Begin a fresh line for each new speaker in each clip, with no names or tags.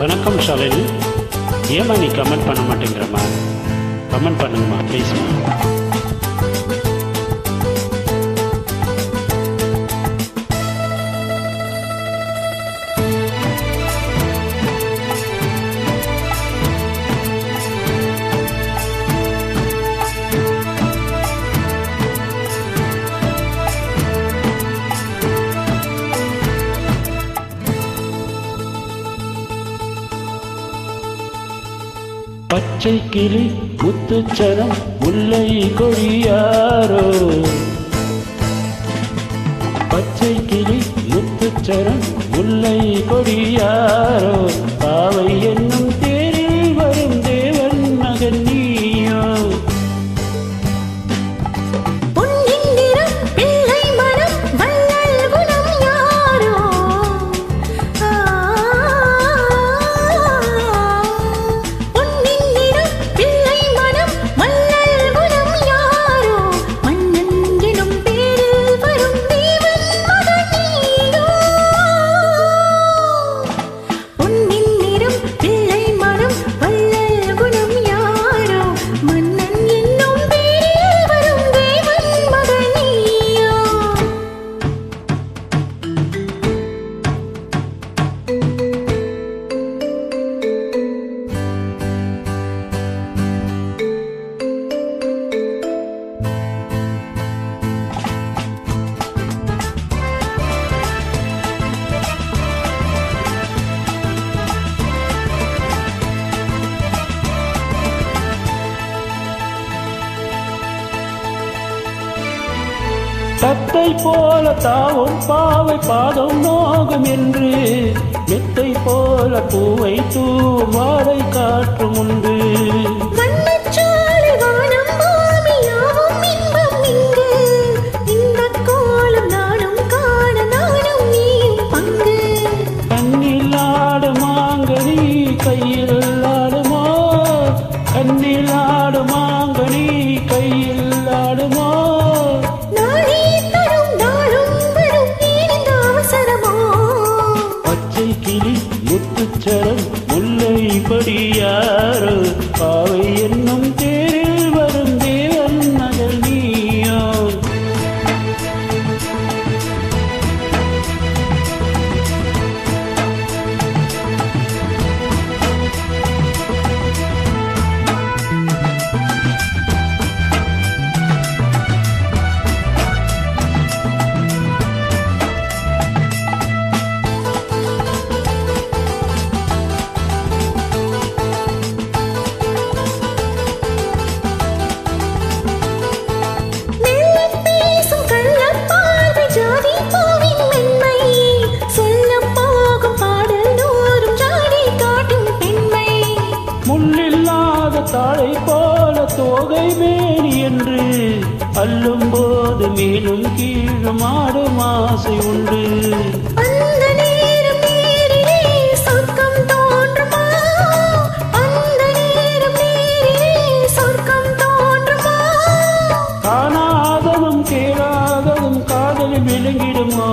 வணக்கம் ஷாலினி, ஏமா நீ கமெண்ட் பண்ண மாட்டேங்கிறம்மா? கமெண்ட் பண்ணுங்கம்மா ப்ளீஸ்மா. பச்சை கிளி முத்துச்சரம் முல்லை கொடியாரோ, பச்சை கிளி முத்துச்சரம் முல்லை கொடியாரோ, பாவை என்னும் தேரில் வரும் தேவன் மகன் நீயோ. தத்தை போல தாவும் பாவை பாதம் நோகும் என்று, மெத்தை போல பூவை தூவும் வாடை காற்றும் உண்டு. கண்ணில் ஆடுமாங்கனி கையில் ஆடுமோ, கண்ணில் ஆடுமாங்கனி கையில் ஆடுமோ. முத்துச்சரம் முல்லை கொடியாரோ, பாவை என்னும் தேரில் வரும் தேவன் மகள் நீயோ. தாழை போல தோகை மேனி என்று அள்ளும் போது மேலும் கீழும் ஆடும் ஆசை உண்டு. காணாததும் கேளாததும் காதலில் விளங்கிடுமோ.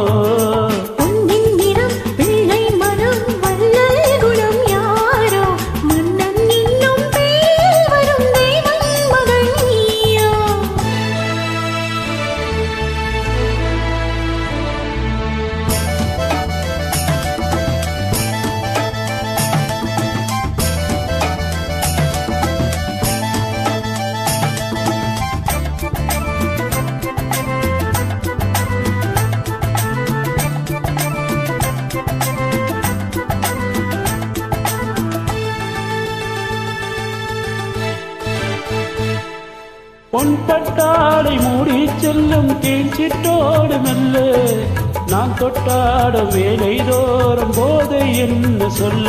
பொன் பட்டாடை மூடி செல்லும் கீழ்ச்சிட்டோடு மெல்ல, நான் தொட்டாட வேலை தோறும் போதை என்ன சொல்ல.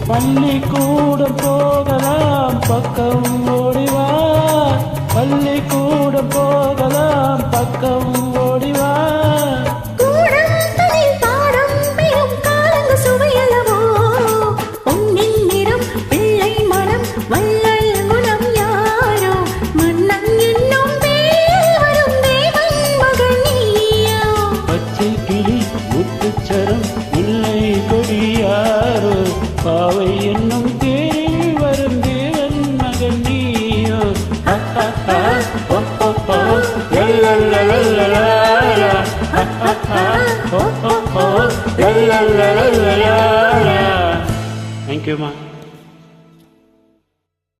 பள்ளிக்கூடம் போகலாம் பக்கம் ஓடிவா, பள்ளிக்கூடம் போகலாம் பக்கம் ஓடிவா.
பொன்னின் நிறம் பிள்ளை மனம் வள்ளல் குணம் யாரோ, மன்ன
ஓ ஓ ஓ லா லா லா லா லா லா. தேங்க்யூம்மா.